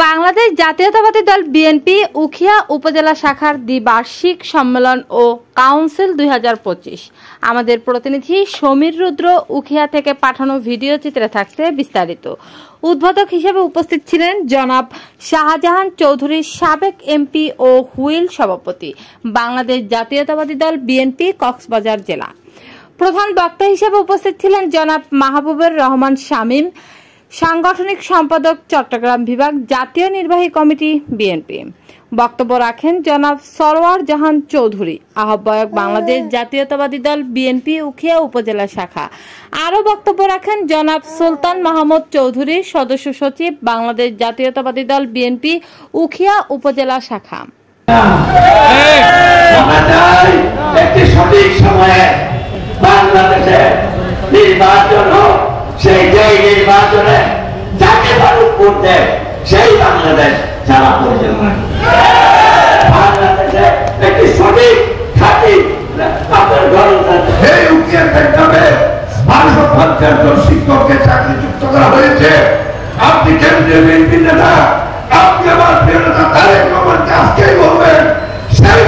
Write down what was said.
বাংলাদেশ জাতীয়তাবাদী দল বিএনপি উখিয়া উপজেলা শাখার দ্বিবার্ষিক সম্মেলন ও কাউন্সিল 2025। আমাদের প্রতিনিধি সমীর রুদ্র উখিয়া থেকে পাঠানো ভিডিও চিত্রে থাকছে বিস্তারিত। উদ্বোধক হিসেবে উপস্থিত ছিলেন জনাব শাহজাহান চৌধুরী, সাবেক এমপি ও হুইল সভাপতি, বাংলাদেশ জাতীয়তাবাদী দল বিএনপি কক্সবাজার জেলা। প্রধান বক্তা হিসেবে উপস্থিত ছিলেন জনাব মাহবুবুর রহমান শামীম, সাংগঠনিক সম্পাদক, চট্টগ্রাম বিভাগ, জাতীয় নির্বাহী কমিটি, বিএনপি। বক্তব্য রাখেন জনাব সরওয়ার জাহান চৌধুরী, আহ্বায়ক, বাংলাদেশ জাতীয়তাবাদী দল বিএনপি উখিয়া উপজেলা শাখা। আরও বক্তব্য রাখেন জনাব সুলতান মাহমুদ চৌধুরী, সদস্য সচিব, বাংলাদেশ জাতীয়তাবাদী দল বিএনপি উখিয়া উপজেলা শাখা। সঠিক সময়ে বাংলাদেশে নির্বাচন হোক, সেই নির্বাচনে যাকে মানুষ করতে সেই বাংলাদেশ যারা পরিচালনা বাংলাদেশে একটি সঠিক খাঁটি আপনার গণতন্ত্র। এই উকিল নামে 1250 জন শিক্ষককে চাকরিযুক্ত করা হয়েছে। আপনি কেন্দ্রীয় বিএনপি নেতা, আপনি আমার প্রিয় নেতা তারেক রহমানকে আজকেই বলবেন সেই